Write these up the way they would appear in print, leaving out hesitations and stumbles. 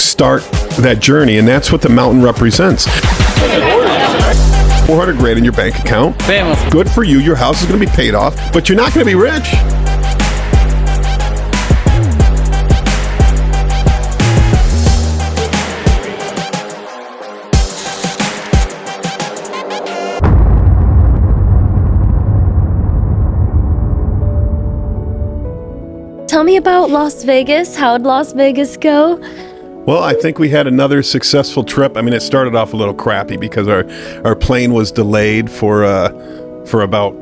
start that journey, and that's what the mountain represents. 400 grand in your bank account. Famous. Good for you. Your house is going to be paid off, but you're not going to be rich. Tell me about Las Vegas. How'd Las Vegas go? Well, I think we had another successful trip. I mean, it started off a little crappy because our plane was delayed for about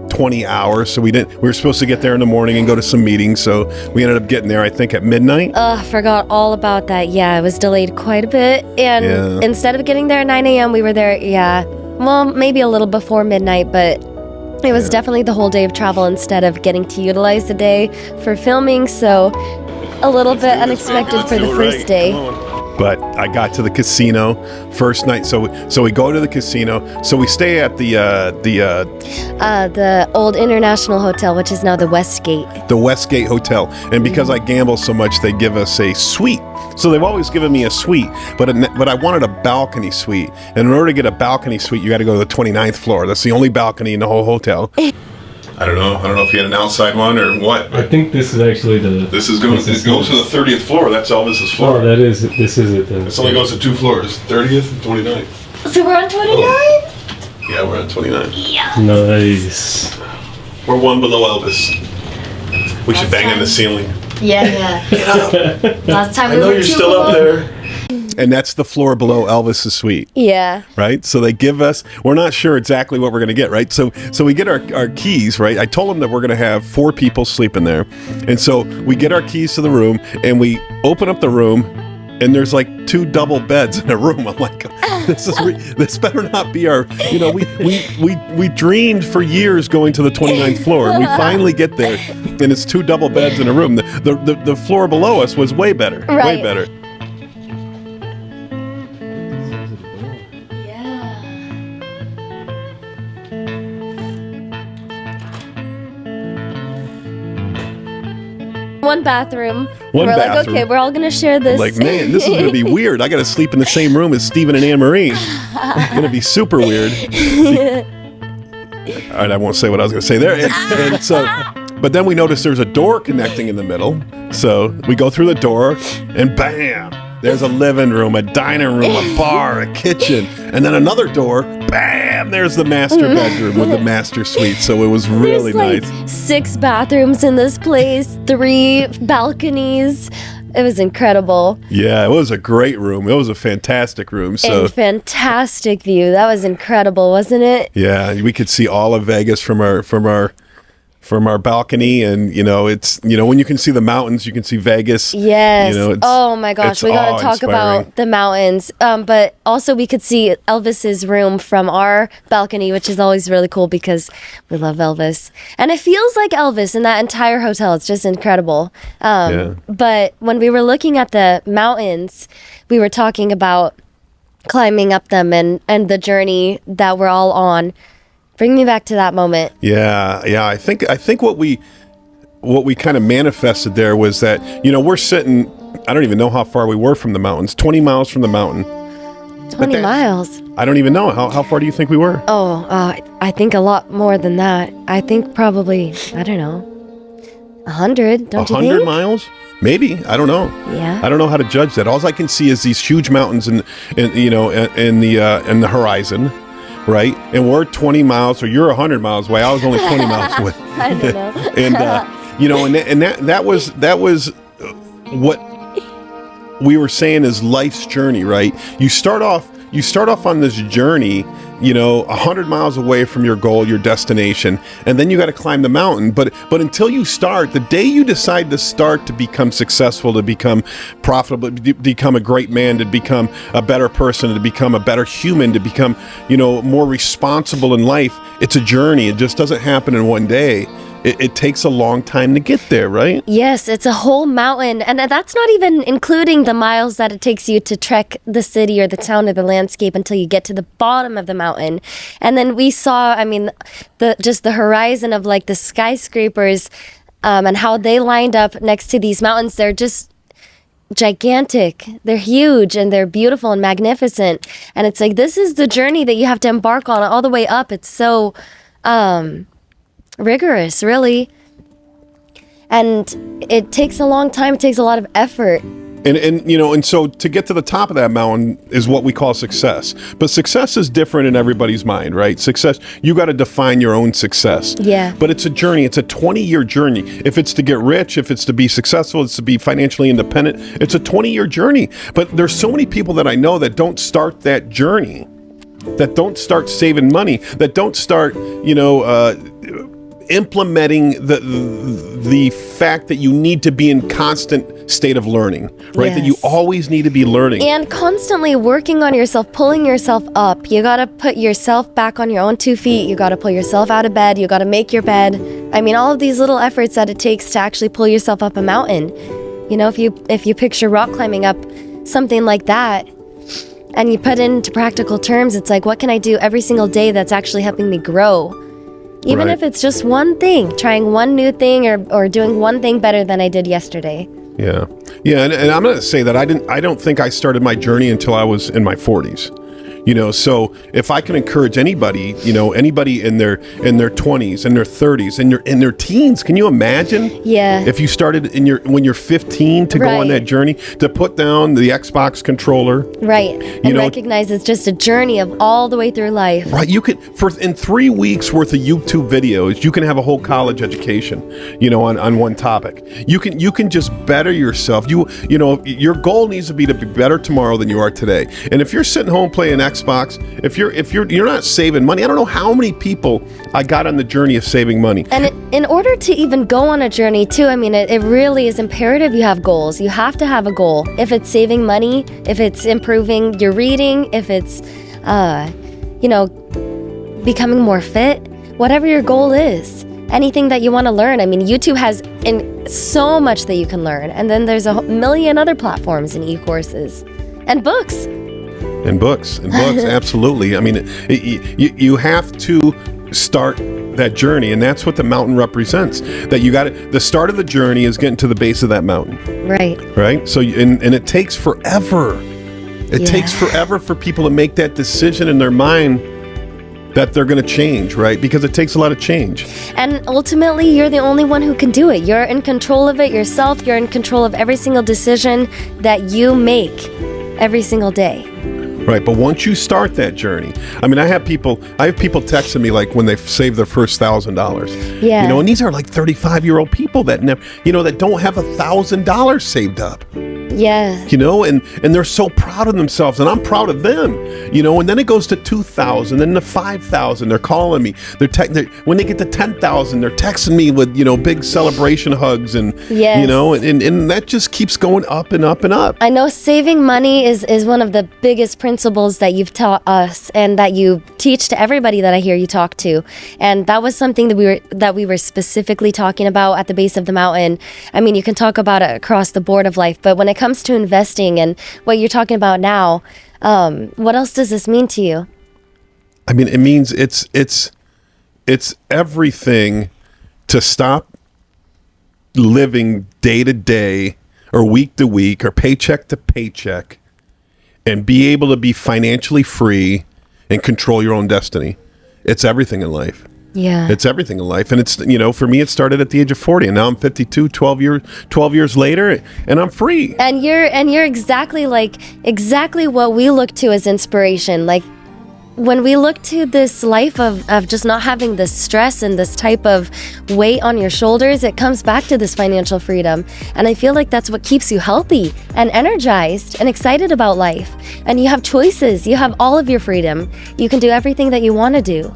20 hours. So we were supposed to get there in the morning and go to some meetings. So we ended up getting there, I think, at midnight. Forgot all about that. Yeah, it was delayed quite a bit. And instead of getting there at 9 a.m., we were there, well, maybe a little before midnight, but it was definitely the whole day of travel instead of getting to utilize the day for filming. So a little bit unexpected for the first day. But I got to the casino first night. So we go to the casino. So we stay at the Old International Hotel, which is now the Westgate. The Westgate Hotel. And because I gamble so much, they give us a suite. So they've always given me a suite, but I wanted a balcony suite. And in order to get a balcony suite, you got to go to the 29th floor. That's the only balcony in the whole hotel. I don't know if you had an outside one or what. I think this is actually It goes to the 30th floor. That's Elvis's floor. Oh, this is it. This only goes to 2 floors, 30th and 29th. So we're on 29? Yeah, we're on 29. Yeah. Nice. We're one below Elvis. We should bang on the ceiling. Yeah. Get up. Last time I know you're still up there. And that's the floor below Elvis's suite. Yeah. Right? So they give us, we're not sure exactly what we're going to get, right? So we get our keys, right? I told them that we're going to have 4 people sleeping there. And so we get our keys to the room and we open up the room and there's like 2 double beds in a room. I'm like, this better not be our, we dreamed for years going to the 29th floor and we finally get there and it's 2 double beds in a room. The floor below us was way better, way better. One bathroom. We're like, okay, we're all gonna share this. Like, man, this is gonna be weird. I gotta sleep in the same room as Stephen and Anne Marie. It's gonna be super weird. All right, I won't say what I was gonna say there. And so, but then we notice there's a door connecting in the middle. So we go through the door, and bam, there's a living room, a dining room, a bar, a kitchen, and then another door. Bam, there's the master bedroom with the master suite. So it was really There's nice. 6 bathrooms in this place, 3 balconies. It was incredible. Yeah, it was a great room. It was a fantastic room. So and fantastic view. That was incredible, wasn't it? yeah, we could see all of Vegas from our balcony, and it's when you can see the mountains, you can see Vegas. Yes. It's, oh my gosh, we gotta talk about the mountains. But also we could see Elvis's room from our balcony, which is always really cool because we love Elvis, and it feels like Elvis in that entire hotel. It's just incredible. But when we were looking at the mountains, we were talking about climbing up them and the journey that we're all on. Bring me back to that moment. Yeah. I think what we kind of manifested there was that we're sitting. I don't even know how far we were from the mountains. 20 miles from the mountain. 20 miles. I don't even know how far do you think we were? I think a lot more than that. I think probably 100. Don't you think? 100 miles? Maybe. I don't know. Yeah. I don't know how to judge that. All I can see is these huge mountains in the horizon. Right, and we're 20 miles, or you're 100 miles away. I was only 20 miles away. I don't know. and that was what we were saying is life's journey, right? You start off on this journey, 100 miles away from your goal, your destination, and then you got to climb the mountain. But until you start, the day you decide to start to become successful, to become profitable, to become a great man, to become a better person, to become a better human, to become, more responsible in life, it's a journey. It just doesn't happen in one day. It takes a long time to get there, right? Yes, it's a whole mountain. And that's not even including the miles that it takes you to trek the city or the town or the landscape until you get to the bottom of the mountain. And then we saw, the horizon of like the skyscrapers and how they lined up next to these mountains. They're just gigantic. They're huge and they're beautiful and magnificent. And it's like, this is the journey that you have to embark on all the way up. It's so rigorous, really. And it takes a long time. It takes a lot of effort. And so to get to the top of that mountain is what we call success. But success is different in everybody's mind, right? Success, you got to define your own success. Yeah. But it's a journey. It's a 20-year journey. If it's to get rich, if it's to be successful, it's to be financially independent. It's a 20-year journey. But there's so many people that I know that don't start that journey, that don't start saving money, that don't start, implementing the fact that you need to be in constant state of learning, right? Yes. That you always need to be learning. And constantly working on yourself, pulling yourself up. You got to put yourself back on your own 2 feet. You got to pull yourself out of bed. You got to make your bed. I mean, all of these little efforts that it takes to actually pull yourself up a mountain. If you picture rock climbing up something like that, and you put it into practical terms, it's like, what can I do every single day that's actually helping me grow? Even if it's just one thing, trying one new thing or doing one thing better than I did yesterday. Yeah. And I'm going to say that I don't think I started my journey until I was in my 40s. So if I can encourage anybody, anybody in their 20s and their 30s and in their teens, can you imagine? Yeah. If you started when you're 15 to go on that journey, to put down the Xbox controller. Right. And recognize it's just a journey of all the way through life. Right. You could, in 3 weeks worth of YouTube videos, you can have a whole college education, on one topic. You can just better yourself. Your goal needs to be better tomorrow than you are today. And if you're sitting home playing Xbox, if you're not saving money, I don't know how many people I got on the journey of saving money. And in order to even go on a journey too, I mean, it really is imperative you have goals. You have to have a goal. If it's saving money, if it's improving your reading, if it's, becoming more fit, whatever your goal is, anything that you want to learn. I mean, YouTube has so much that you can learn. And then there's a million other platforms and e-courses and books. And books, absolutely. I mean, you have to start that journey, and that's what the mountain represents. That the start of the journey is getting to the base of that mountain. Right. So, and it takes forever. It takes forever for people to make that decision in their mind that they're going to change, right? Because it takes a lot of change. And ultimately, you're the only one who can do it. You're in control of it yourself. You're in control of every single decision that you make every single day. Right, but once you start that journey, I mean, I have people texting me like when they save their first $1,000. Yeah. And these are like 35-year-old people that never, that don't have $1,000 saved up. Yeah. And they're so proud of themselves, and I'm proud of them. And then it goes to 2,000, then to 5,000. They're calling me. When they get to 10,000, they're texting me with big celebration hugs, and and that just keeps going up and up and up. I know saving money is one of the biggest principles that you've taught us, and that you teach to everybody that I hear you talk to. And that was something that we were specifically talking about at the base of the mountain. I mean, you can talk about it across the board of life, but when it comes to investing and what you're talking about now, what else does this mean to you? I mean, it means it's everything to stop living day to day or week to week or paycheck to paycheck and be able to be financially free and control your own destiny. It's everything in life. Yeah. It's everything in life. And it's, for me, it started at the age of 40, and now I'm 52, 12 years later, and I'm free. And you're exactly what we look to as inspiration. Like, when we look to this life of just not having this stress and this type of weight on your shoulders, it comes back to this financial freedom. And I feel like that's what keeps you healthy and energized and excited about life. And you have choices. You have all of your freedom. You can do everything that you want to do.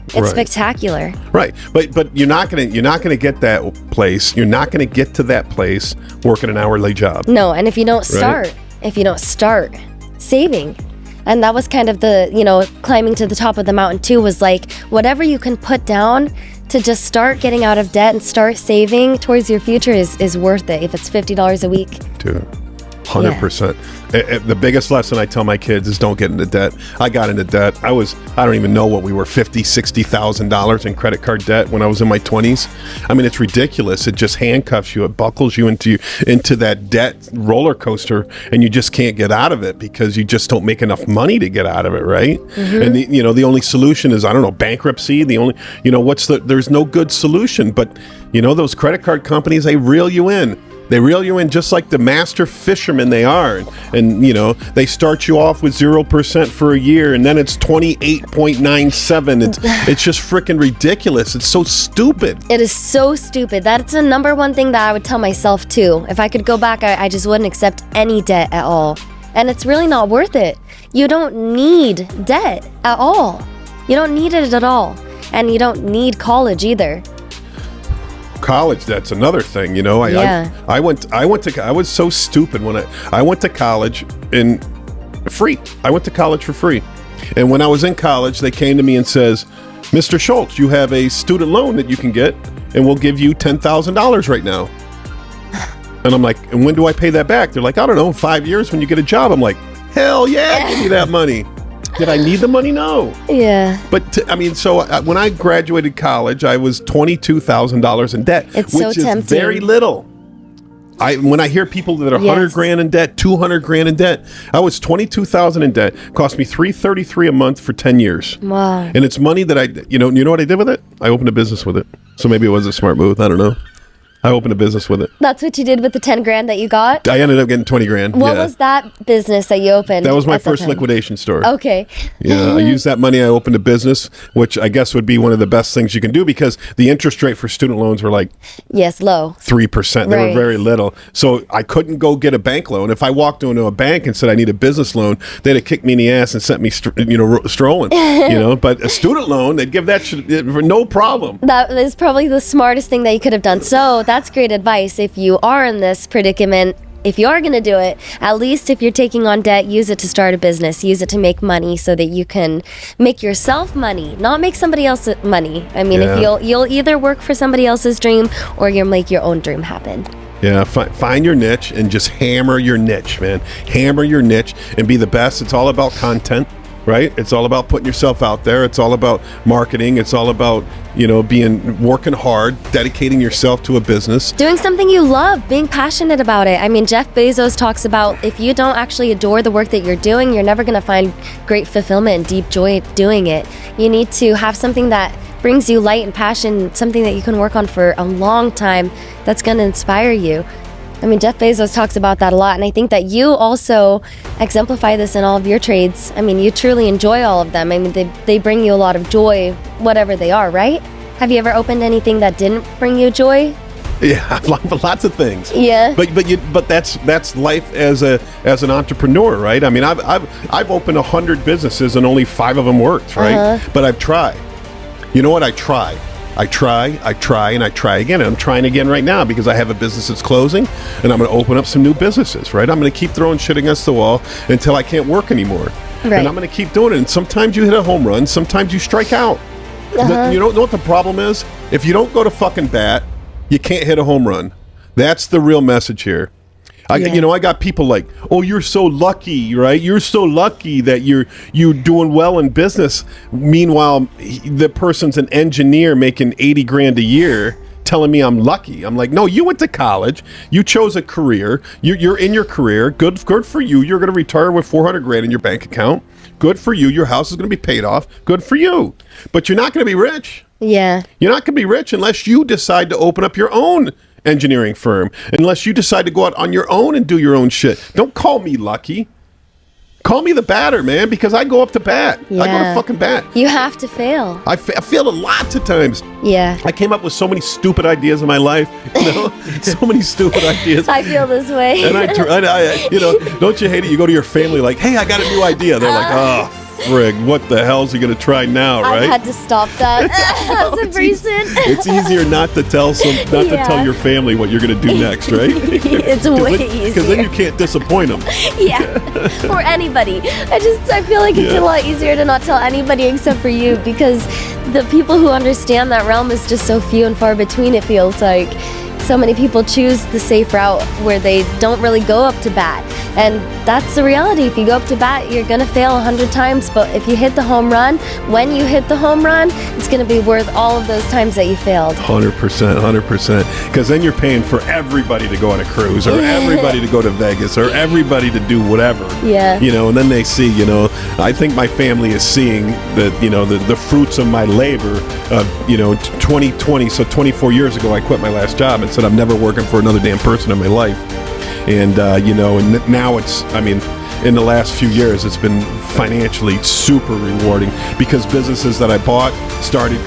It's spectacular. Right. But you're not gonna get that place. You're not gonna get to that place working an hourly job. No, and if you don't start saving. And that was kind of the, climbing to the top of the mountain too, was like whatever you can put down to just start getting out of debt and start saving towards your future is worth it. If it's $50 a week. Dude. 100%. The biggest lesson I tell my kids is don't get into debt. I got into debt. I don't even know what we were, $50,000-$60,000 in credit card debt when I was in my 20s. I mean, it's ridiculous. It just handcuffs you. It buckles you into that debt roller coaster, and you just can't get out of it because you just don't make enough money to get out of it, right? And the only solution is, I don't know, bankruptcy. There's no good solution, but those credit card companies, they reel you in. They reel you in just like the master fishermen they are. And they start you off with 0% for a year, and then it's 28.97. It's just freaking ridiculous. It's so stupid. It is so stupid. That's the number one thing that I would tell myself too. If I could go back, I just wouldn't accept any debt at all. And it's really not worth it. You don't need debt at all. You don't need it at all. And you don't need college either. College, that's another thing. I was so stupid when I went to college free. I went to college for free. And when I was in college, they came to me and says, Mr. Schultz, you have a student loan that you can get, and we'll give you $10,000 right now. And I'm like, and when do I pay that back? They're like, I don't know, 5 years when you get a job. I'm like, hell yeah, give me that money. Did I need the money? No. Yeah. But when I graduated college, I was $22,000 in debt, which is very little. When I hear people that are 100 grand in debt, 200 grand in debt, I was 22,000 in debt. Cost me $333 a month for 10 years. Wow. And it's money that you know what I did with it? I opened a business with it. So maybe it was a smart move. I don't know. I opened a business with it. That's what you did with the 10 grand that you got? I ended up getting 20 grand. What was that business that you opened? That was my first liquidation store. Okay. Yeah, I used that money. I opened a business, which I guess would be one of the best things you can do because the interest rate for student loans were like low. 3%. They were very little. So I couldn't go get a bank loan. If I walked into a bank and said I need a business loan, they'd have kicked me in the ass and sent me strolling. But a student loan, they'd give that shit for no problem. That is probably the smartest thing that you could have done. So that's great advice. If you are in this predicament, if you are going to do it, at least if you're taking on debt, use it to start a business. Use it to make money so that you can make yourself money, not make somebody else money. I mean, if you'll either work for somebody else's dream or you'll make your own dream happen. Yeah, find your niche and just hammer your niche, man. Hammer your niche and be the best. It's all about content. Right? It's all about putting yourself out there. It's all about marketing. It's all about, working hard, dedicating yourself to a business. Doing something you love, being passionate about it. I mean, Jeff Bezos talks about if you don't actually adore the work that you're doing, you're never going to find great fulfillment and deep joy doing it. You need to have something that brings you light and passion, something that you can work on for a long time that's going to inspire you. I mean, Jeff Bezos talks about that a lot, and I think that you also exemplify this in all of your trades. I mean, you truly enjoy all of them. I mean, they bring you a lot of joy, whatever they are, right? Have you ever opened anything that didn't bring you joy? Yeah, lots of things. Yeah. But that's life as an entrepreneur, right? I mean, I've opened 100 businesses and only 5 of them worked, right? But I've tried. You know what? I try, and I try again. And I'm trying again right now because I have a business that's closing, and I'm going to open up some new businesses, right? I'm going to keep throwing shit against the wall until I can't work anymore. Right. And I'm going to keep doing it. And sometimes you hit a home run, sometimes you strike out. You don't know what the problem is? If you don't go to fucking bat, you can't hit a home run. That's the real message here. I got people like, oh, you're so lucky, right? You're so lucky that you're doing well in business. Meanwhile, the person's an engineer making 80 grand a year telling me I'm lucky. I'm like, no, you went to college. You chose a career. You're in your career. Good for you. You're going to retire with 400 grand in your bank account. Good for you. Your house is going to be paid off. Good for you. But you're not going to be rich. Yeah. You're not going to be rich unless you decide to open up your own engineering firm, unless you decide to go out on your own and do your own shit. Don't call me lucky. Call me the batter, man, because I go up to bat. Yeah. I go to fucking bat. You have to fail. I failed a lot of times. Yeah. I came up with so many stupid ideas in my life, so many stupid ideas. I feel this way. And I don't you hate it? You go to your family like, hey, I got a new idea. They're like, oh, frig, what the hell's he gonna try now, right? I had to stop that as a person. It's easier not to tell to tell your family what you're gonna do next, right? It's way easier because then you can't disappoint them. Yeah, or anybody. I feel like it's a lot easier to not tell anybody except for you because the people who understand that realm is just so few and far between. It feels like. so many people choose the safe route where they don't really go up to bat. And that's the reality. If you go up to bat, you're going to fail 100 times. But if you hit the home run, when you hit the home run, it's going to be worth all of those times that you failed. 100%. Because then you're paying for everybody to go on a cruise, or everybody to go to Vegas, or everybody to do whatever. Yeah. And then they see, I think my family is seeing that, the fruits of my labor. 2020, so 24 years ago, I quit my last job and said I'm never working for another damn person in my life. And, and now in the last few years, it's been financially super rewarding because businesses that I bought,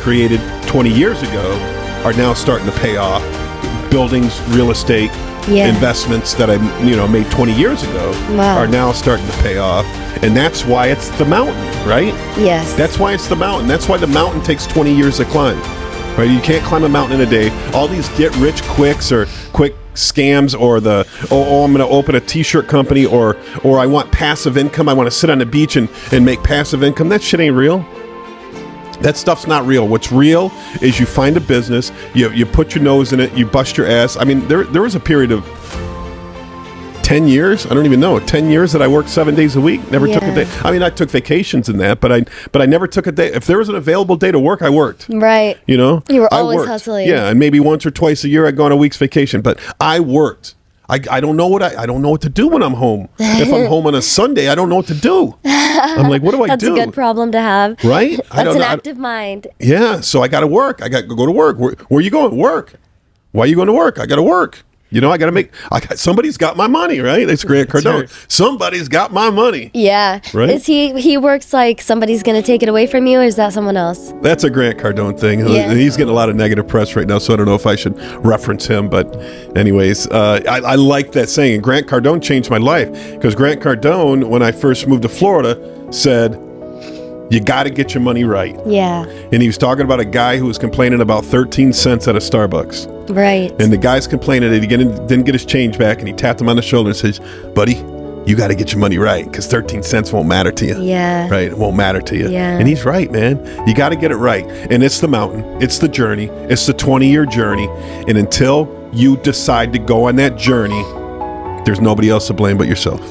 created 20 years ago are now starting to pay off. Buildings, real estate, investments that I, made 20 years ago are now starting to pay off. And that's why it's the mountain, right? Yes. That's why it's the mountain. That's why the mountain takes 20 years to climb, right? You can't climb a mountain in a day. All these get rich quicks or quick scams, or I'm going to open a t-shirt company, or I want passive income. I want to sit on the beach and make passive income. That shit ain't real. That stuff's not real. What's real is you find a business, you put your nose in it, you bust your ass. There was a period of 10 years, I don't even know, 10 years that I worked 7 days a week, never took a day. I took vacations in that, but I never took a day. If there was an available day to work, I worked. Right. You were always hustling. Yeah, and maybe once or twice a year I'd go on a week's vacation, but I worked. I don't know what to do when I'm home. If I'm home on a Sunday, I don't know what to do. I'm like, what do I do? That's a good problem to have. Right? That's an active mind. Yeah, so I got to work. I got to go to work. Where are you going? Work. Why are you going to work? I got to work. I got to somebody's got my money, right? It's Grant Cardone. Right. Somebody's got my money. Yeah. Right? Is he works like somebody's going to take it away from you, or is that someone else? That's a Grant Cardone thing. Yeah. He's getting a lot of negative press right now, so I don't know if I should reference him. But anyways, I like that saying. And Grant Cardone changed my life because Grant Cardone, when I first moved to Florida, said, you got to get your money right. Yeah. And he was talking about a guy who was complaining about 13 cents at a Starbucks. Right. And the guy's complaining that he didn't get his change back, and he tapped him on the shoulder and says, buddy, you got to get your money right because 13 cents won't matter to you. Yeah. Right? It won't matter to you. Yeah. And he's right, man. You got to get it right. And it's the mountain. It's the journey. It's the 20-year journey. And until you decide to go on that journey, there's nobody else to blame but yourself.